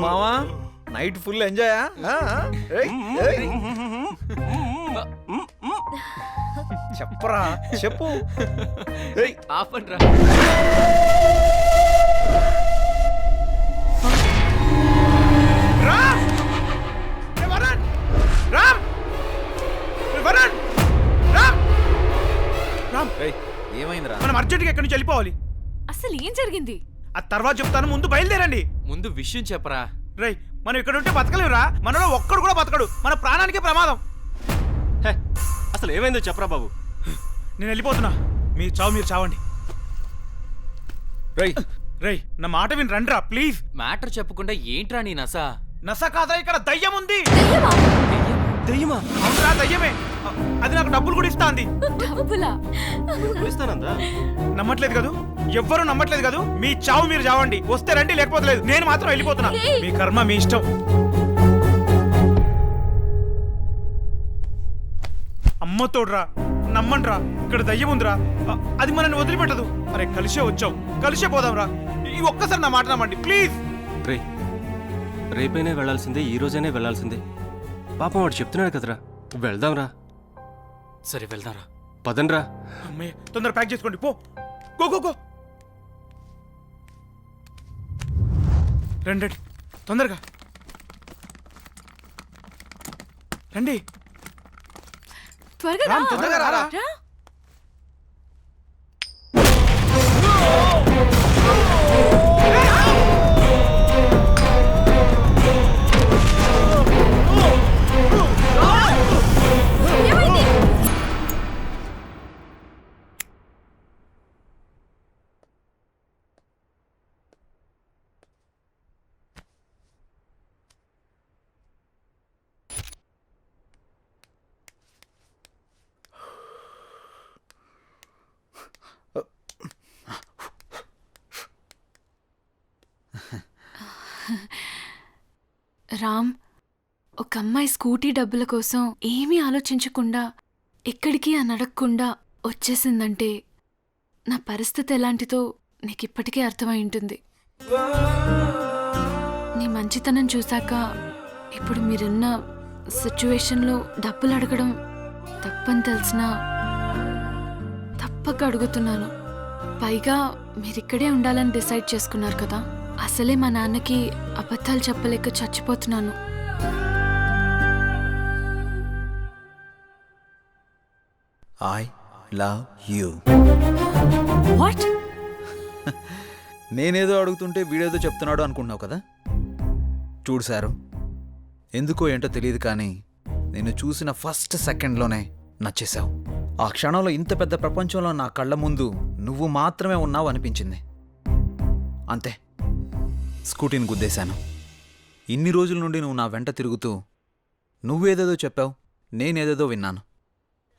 మావా night full enjoy. చెప్పరా చెప్పు. ఆపండ్రా. ఏమైందిరా? మనం అర్జెంట్గా ఎక్కడి నుంచి వెళ్ళిపోవాలి. అసలు ఏం జరిగింది? ఆ తర్వాత చెప్తాను, ముందు బయలుదేరండి. ముందు విషయం చెప్పరా. రై మనం ఇక్కడ ఉంటే బతకలేవురా. మనలో ఒక్కడు కూడా బతకడు. మన ప్రాణానికి ప్రమాదం. అసలు ఏమైందో చెప్పరా బాబు. నేను వెళ్ళిపోతున్నా. మీ చావు మీరు చావండి. రై రై నా మాట విని రండిరా ప్లీజ్. మ్యాటర్ చెప్పకుండా ఏంట్రా నీ నస? నస కాదా, ఇక్కడ దయ్యం ఉంది. దెయ్యమా? అవునరా దయ్యమే. అది నాకు డబ్బులు కూడా ఇస్తాంది. డబ్బులా? ఇస్తానందా? నమ్మట్లేదు కదూ, ఎవ్వరూ నమ్మట్లేదు కదూ. మీ చావు మీరు చావండి. వస్తే రండి, లేకపోతే లేదు. నేను మాత్రం వెళ్ళిపోతున్నా. మీ కర్మ మీ ఇష్టం. అమ్మ తోడ్రా, నమ్మండ్రా. ఇక్కడ దయ్యం ఉందిరా. అది మనల్ని వదిలిపెట్టదు. అరే కలిసే వచ్చావు, కలిసే పోదాంరా. ఈ ఒక్కసారి నా మాట నమ్మండి ప్లీజ్. రేపైనా వెళ్లాల్సిందే, ఈ రోజైనా వెళ్లాల్సిందే. పాపం వాడు చెప్తున్నాడు కదరా, వెళ్దాంరా. సరే వెళ్దాంరా. పదండ్రా. అమ్మయ్య తొందర ప్యాక్ చేసుకోండి. పో గో గో గో. రండి తొందరగా రండి. త్వరగా రామ్, తొందరగా రారా. రా. రామ్, ఒక అమ్మాయి స్కూటీ డబ్బుల కోసం ఏమీ ఆలోచించకుండా ఎక్కడికి అని అడగకుండా వచ్చేసిందంటే నా పరిస్థితి ఎలాంటిదో నీకిప్పటికే అర్థమై ఉంటుంది. నీ మంచితనం చూశాక ఇప్పుడు మీరున్న సిచ్యువేషన్లో డబ్బులు అడగడం తప్పని తెలిసినా తప్పక అడుగుతున్నాను. పైగా మీరిక్కడే ఉండాలని డిసైడ్ చేసుకున్నారు కదా. అసలే మా నాన్నకి అబద్ధాలు చెప్పలేక చచ్చిపోతున్నాను. I love you. వాట్? నేనేదో అడుగుతుంటే వీడేదో చెప్తున్నాడు అనుకుంటున్నావు కదా. చూడు సారు, ఎందుకో ఏంటో తెలియదు కానీ నేను చూసిన ఫస్ట్ సెకండ్లోనే నచ్చేశావు. ఆ క్షణంలో ఇంత పెద్ద ప్రపంచంలో నా కళ్ళ ముందు నువ్వు మాత్రమే ఉన్నావు అనిపించింది. అంతే, స్కూటీని గుద్దేశాను. ఇన్ని రోజుల నుండి నువ్వు నా వెంట తిరుగుతూ నువ్వేదేదో చెప్పావు, నేనేదేదో విన్నాను.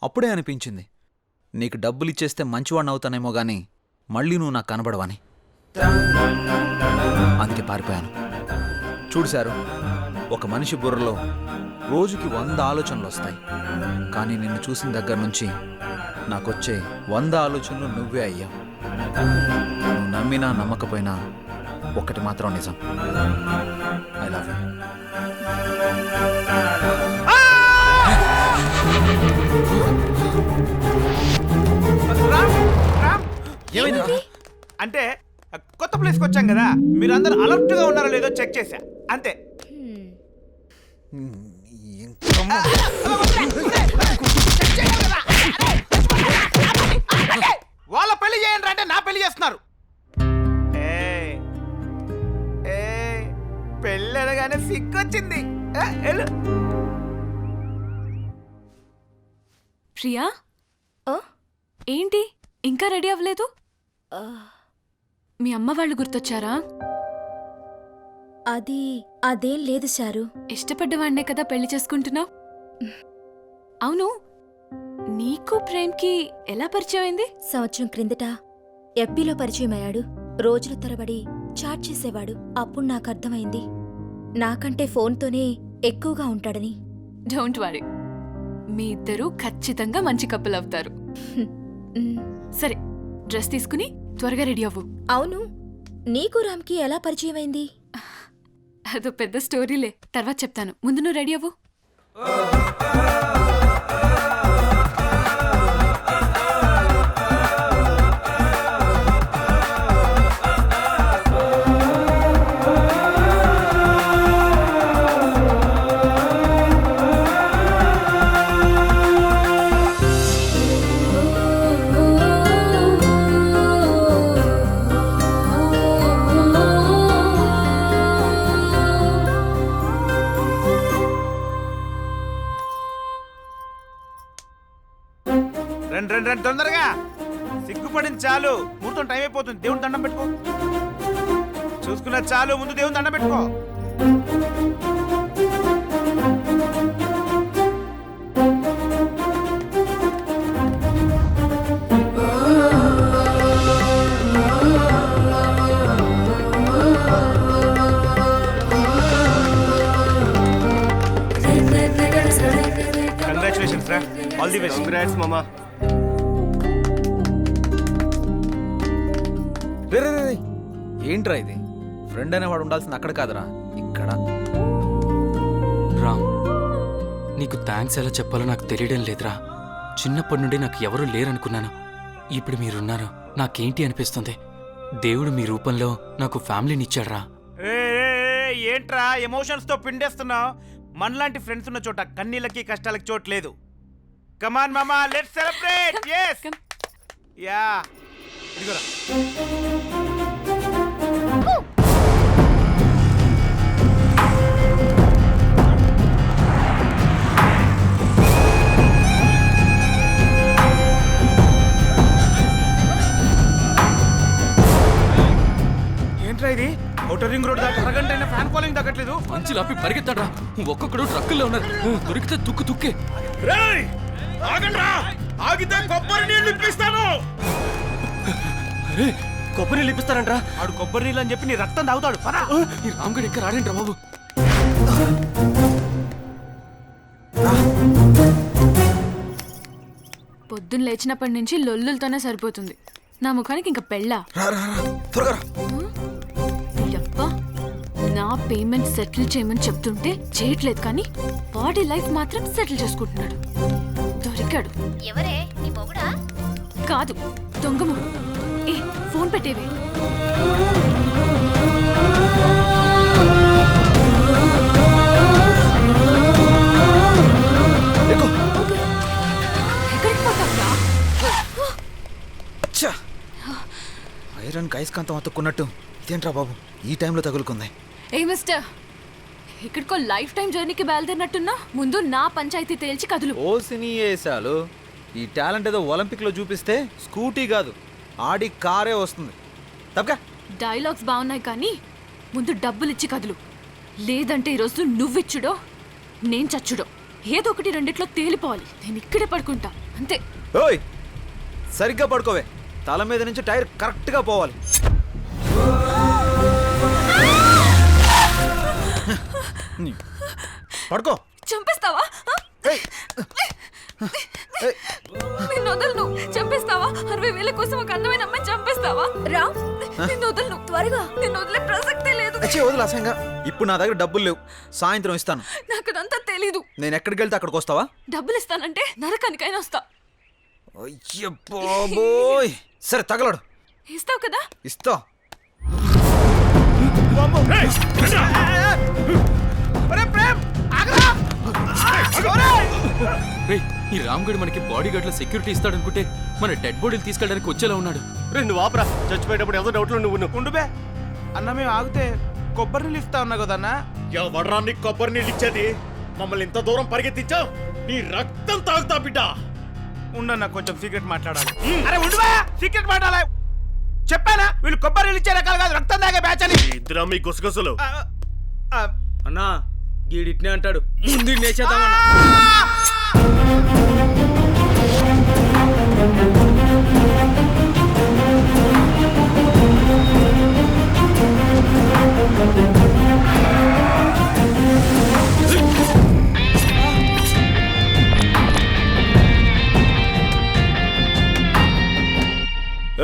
అప్పుడే అనిపించింది నీకు డబ్బులు ఇచ్చేస్తే మంచివాడిని అవుతానేమో గానీ మళ్ళీ నువ్వు నాకు కనబడవని. అందుకే పారిపోయాను. చూడు సారు, ఒక మనిషి బుర్రలో రోజుకి 100 ఆలోచనలు వస్తాయి. కానీ నిన్ను చూసిన దగ్గర నుంచి నాకొచ్చే 100 ఆలోచనలు నువ్వే అయ్యావు. నువ్వు నమ్మినా నమ్మకపోయినా ఒక్కటి మాత్రం నిజం, ఐ లవ్ యూ. అంటే కొత్త ప్లేస్కి వచ్చాం కదా, మీరందరూ అలర్ట్ గా ఉన్నారో లేదో చెక్ చేశా అంతే. వాళ్ళ పెళ్లి చేయండి అంటే నా పెళ్లి చేస్తున్నారు. పెళ్ళి అనగానే సిగ్గొచ్చింది. ప్రియా, ఏంటి ఇంకా రెడీ అవ్వలేదు? మీ అమ్మ వాళ్ళు గుర్తొచ్చారా? అదేం లేదు సారు. ఇష్టపడ్డవాడినే కదా పెళ్లి చేసుకుంటున్నావు. అవును, నీకు ప్రేమ్కి ఎలా పరిచయం అయింది? సంవత్సరం క్రిందట ఎఫ్బీలో పరిచయం అయ్యాడు. రోజుల తరబడి చాట్ చేసేవాడు. అప్పుడు నాకు అర్థమైంది నాకంటే ఫోన్తోనే ఎక్కువగా ఉంటాడని. డోంట్ వరీ, మీ ఇద్దరూ ఖచ్చితంగా మంచి కప్పులు అవుతారు. సరే, డ్రెస్ తీసుకుని త్వరగా రెడీ అవ్వు. అవును, నీకు రామ్కి ఎలా పరిచయం అయింది? అదో పెద్ద స్టోరీలే, తర్వాత చెప్తాను. ముందు నువ్వు రెడీ అవ్వు. రండి రండి రండి తొందరగా, సిగ్గుపడింది చాలు, ముహూర్తం టైం అయిపోతుంది. దేవుని దండం పెట్టుకో. చూసుకున్నది చాలు, ముందు దేవుని దండం పెట్టుకో. కంగ్రాచులేషన్స్ రా, ఆల్ ది బెస్ట్. కంగ్రాట్స్ మామా. రే రే రే రే. ఏంట్రా ఇది? ఫ్రెండ్ అనేవాడు ఉండాల్సింది అక్కడ కాదురా, ఇక్కడ. రామ్, నీకు థ్యాంక్స్ ఎలా చెప్పాలో నాకు తెలియడం లేదురా. చిన్నప్పటి నుండి నాకు ఎవరూ లేరనుకున్నాను. ఇప్పుడు మీరున్నారు, నాకేంటి అనిపిస్తుంది. దేవుడు మీ రూపంలో నాకు ఫ్యామిలీని ఇచ్చాడ్రా. ఏంట్రా ఎమోషన్స్ తో పిండేస్తున్నావు? మనలాంటి ఫ్రెండ్స్ ఉన్న చోట కన్నీళ్ళకి కష్టాలకి చోటు లేదు. కమాన్ మామా, let's celebrate. yes Come. Yeah, ఇదిగోరా. ఏంట్రా ఇది? ఔటర్ రింగ్ రోడ్ దాకా అరగంట అయినా ఫ్యాన్ ఫాలోయింగ్ తగ్గట్లేదు. మంచి లాపి పరిగెత్తాడ్రా. ఒక్కొక్కడు ట్రక్కుల్లో ఉన్నారు. దొరికితే తుక్కే. రేయ్, ఆగండ్రా! ఆగితే కొబ్బరి నీళ్ళు ఇప్పిస్తాను. కొబ్బరి నీళ్ళు ఇప్పిస్తారంట్రా. ఆడు కొబ్బరి నీళ్ళు అని చెప్పి నీ రక్తం తాగుతాడు. పదా. ఈ రామ్గడ్ ఎక్కడ రాడంట్రా బాబు. పొద్దున్న లేచినప్పటి నుంచి లొల్లులతోనే సరిపోతుంది. నా ముఖానికి ఇంకా పెళ్ళా? త్వరగా రా. యబ్బా, నా పేమెంట్ సెటిల్ చేయమని చెప్తుంటే చేయట్లేదు, కానీ వాడి లైఫ్ మాత్రం సెటిల్ చేసుకుంటున్నాడు. దొరికాడు. ఎవరే నీ మొగుడా? కాదు, దొంగము. ఏ ఫోన్ పెట్టేవే. ఎక్కు. ఎక్కడికి పోతావురా? అచ్చా, ఐరన్ అయస్కాంతం అతుక్కున్నట్టు ఇదేంట్రా బాబు ఈ టైంలో తగులుకుంది? ఏ మిస్టర్, ఇక్కడికో లైఫ్ టైం జర్నీకి బయలుదేరినట్టున్నా. ముందు నా పంచాయతీ తేల్చి కదులు. ఓ సినీ వేసాలు. ఈ టాలెంట్ ఏదో ఒలింపిక్లో చూపిస్తే స్కూటీ కాదు, ఆడి కారే వస్తుంది. తప్పక డైలాగ్స్ బాగున్నాయి, కానీ ముందు డబ్బులు ఇచ్చి కదులు. లేదంటే ఈరోజు నువ్విచ్చుడో నేను చచ్చుడో ఏదో ఒకటి రెండిట్లో తేలిపోవాలి. నేను ఇక్కడే పడుకుంటా, అంతే. ఓయ్, సరిగ్గా పడుకోవే. తల మీద నుంచి టైర్ కరెక్ట్గా పోవాలి. పడుకో. చంపేస్తావా? ఏయ్. ఏయ్. నిన్ను వదలను. చంపేస్తావా? 60,000 కోసం ఒక అందమైన అమ్మాయి చంపేస్తావా? రా, నిన్ను వదలను. త్వరగా, నిన్ను వదిలే ప్రసక్తే లేదు. అచ్చే వదిలే అసహ్యంగా. ఇప్పుడు నా దగ్గర డబ్బులు లేవు, సాయంత్రం ఇస్తాను. నాకు అదంతా తెలీదు. నేను ఎక్కడికి వెళ్తే అక్కడికి వస్తావా? డబ్బులు ఇస్తానంటే నరకానికైనా వస్తా. అయ్య బాబోయ్. సరే తగలడు. ఇస్తావు కదా? ఇస్తా. రేయ్, ఈ రామ్గడ్ మనకి బాడీ గార్డ్ లో సెక్యూరిటీ ఇస్తాడనుకుంటే మన డెడ్ బాడీలు తీసుకెళ్ళడానికి వచ్చేలా ఉన్నాడు. రే నువ్వు ఆపరా, చచ్చిపోయేటప్పుడు ఏదో డౌట్లో నువ్వు. ఉండు బే అన్న, మేము ఆగితే కొబ్బరి నీళ్ళు ఇస్తా ఉన్నా కదన్నా. ఎవడ్రా నీకు కొబ్బరి నీళ్ళు ఇచ్చేది? మమ్మల్ని ఇంత దూరం పరిగెత్తించావు, నీ రక్తం తాగుతా బిడ్డ. ఉండన్నా, కొంచెం సీక్రెట్ మాట్లాడాలి. అరే ఉండువా, సీక్రెట్ మాట్లాడాలి. చెప్పానా వీళ్ళు కొబ్బరి నీళ్ళు ఇచ్చే రకాలు కాదు, రక్తం తాగే బ్యాచ్ అని. ఇద్దరా మీ గుసగుసలు. అన్నా గీడిట్నే అంటాడు, ముందు నేచేద్దామన్నా.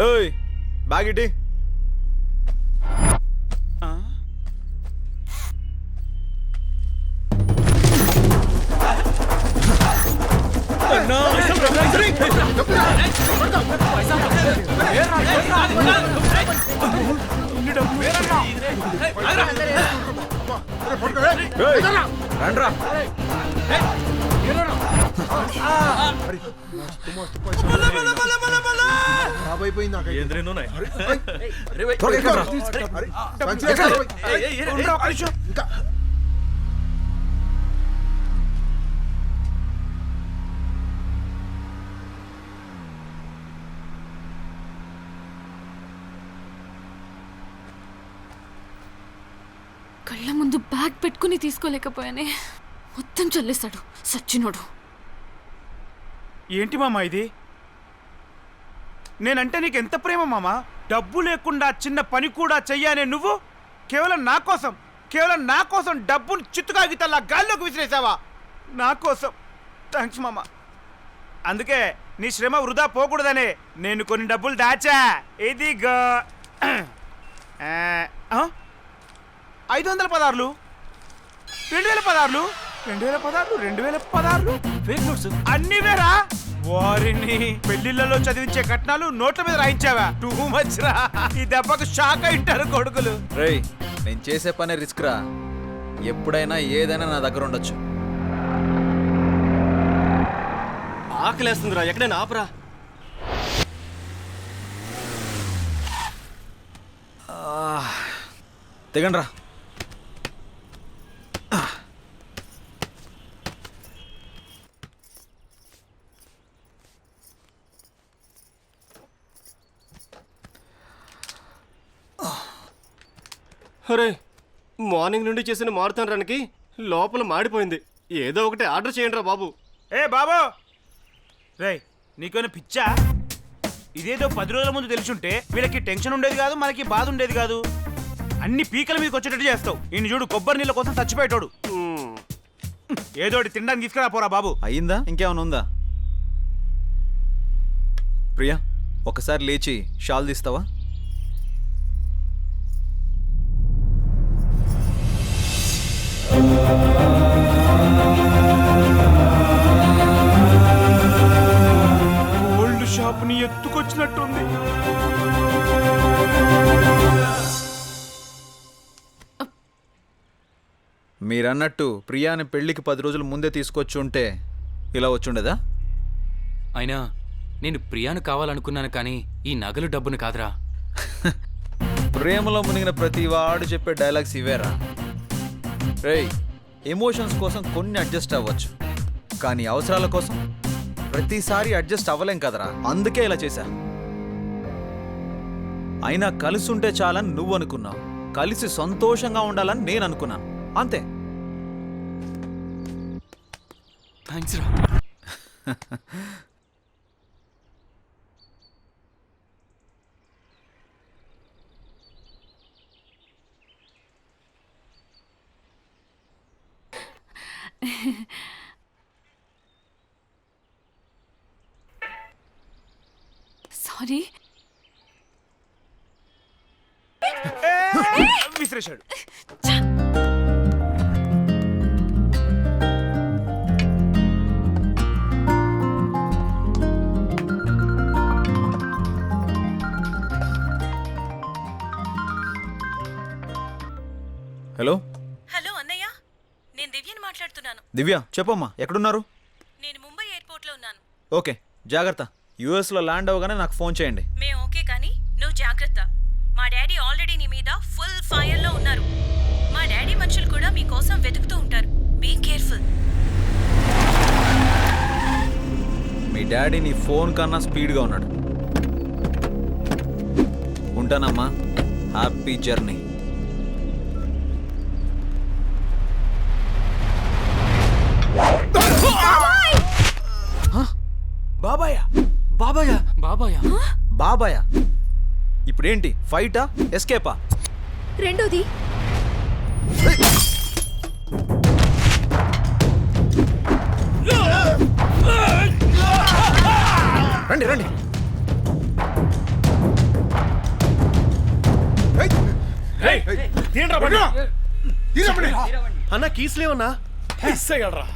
ఏయ్, బ్యాగ్ ఇటీ. రండ్రా. త్వరగా ఎక్కండ్రా. కళ్ళ ముందు బ్యాగ్ పెట్టుకుని తీసుకోలేకపోయానే. మొత్తం చల్లేశాడు సచ్చినోడు. ఏంటి మామ ఇది? నేనంటే నీకు ఎంత ప్రేమ మామ. డబ్బు లేకుండా చిన్న పని కూడా చెయ్యానే నువ్వు కేవలం నా కోసం డబ్బును చిత్తుకాగితల్లా గాల్లోకి విసిరేసావా? నా కోసం. థ్యాంక్స్ మామ. అందుకే నీ శ్రమ వృధా పోకూడదనే నేను కొన్ని డబ్బులు దాచా. ఇదిగో 500 పదార్లు, 2000 పదార్లు, 2016 ఫేక్ నోట్స్. అన్ని వేరా? వారిని పెళ్లిళ్ళలో చదివించే కట్నాలు నోట్ల మీద రాయించావా? టూ మచ్ రా. ఈ దెబ్బకు షాక్ అయింటారు కొడుకులు. రేయ్, నేను చేసే పనే రిస్క్ రా. ఎప్పుడైనా ఏదైనా నా దగ్గర ఉండొచ్చు. ఆకలేస్తుందిరా, ఎక్కడైనా ఆపరా. దిగండ్రా. అరే, మార్నింగ్ నుండి చేసిన మారుతాను రానికి లోపల మాడిపోయింది. ఏదో ఒకటి ఆర్డర్ చేయండి రా బాబు. ఏ బాబు, రేయ్ నీకేమైనా పిచ్చా? ఇదేదో 10 రోజుల ముందు తెలుసుంటే వీళ్ళకి టెన్షన్ ఉండేది కాదు, మనకి బాధ ఉండేది కాదు. అన్ని పీకల మీదకి వచ్చేటట్టు చేస్తావు. ఈయన చూడు, కొబ్బరి నీళ్ళ కోసం చచ్చిపోయేటోడు. ఏదో ఒకటి తినడానికి తీసుకురా పోరా బాబు. అయిందా? ఇంకేమైనా ఉందా? ప్రియా, ఒకసారి లేచి షాల్ తీస్తావా? గోల్డ్ షాప్ ని ఎత్తుకొచ్చినట్టుంది. మీరన్నట్టు ప్రియాని పెళ్లికి 10 రోజుల ముందే తీసుకొచ్చి ఉంటే ఇలా వచ్చుండేదా? అయినా నేను ప్రియాను కావాలనుకున్నాను కానీ ఈ నగలు డబ్బును కాదురా. ప్రేమలో మునిగిన ప్రతి వాడు చెప్పే డైలాగ్స్ ఇవేరా. రేయ్, ఎమోషన్స్ కోసం కొన్ని అడ్జస్ట్ అవ్వచ్చు, కానీ అవసరాల కోసం ప్రతిసారి అడ్జస్ట్ అవ్వలేం కదరా. అందుకే ఇలా చేశా. అయినా కలిసి ఉంటే చాలని నువ్వు అనుకున్నావు, కలిసి సంతోషంగా ఉండాలని నేను అనుకున్నాను. అంతే. థ్యాంక్స్ రా. సారీ. విసిరేశాడు. హలో హలో అన్నయ్య, నేను దివ్యని మాట్లాడుతున్నాను. దివ్య, చెప్పమ్మా, ఎక్కడున్నారు? నేను ముంబై ఎయిర్పోర్ట్లో ఉన్నాను. ఓకే, జాగ్రత్త. యుఎస్లో ల్యాండ్ అవ్వగానే నాకు ఫోన్ చేయండి. మేము ఓకే, కానీ నువ్వు జాగ్రత్త. మా డాడీ ఆల్రెడీ నీ మీద ఫుల్ ఫైర్లో ఉన్నారు. మా డాడీ మనుషులు కూడా మీకోసం వెతుకుతూ ఉంటారు. Be careful. మీ డాడీ నీ ఫోన్ కన్నా స్పీడ్గా ఉన్నాడు. ఉంటానమ్మా. Happy journey. బాబాయ్, బాబాయా? బాబాయా? బాబాయ్ ఇప్పుడేంటి? ఫైటా, ఎస్కేపా? రెండోది రండి రండి. తీయండిరా బండి. అన్న కీస్ లేవన్నా? మిస్ అయ్యాడురా.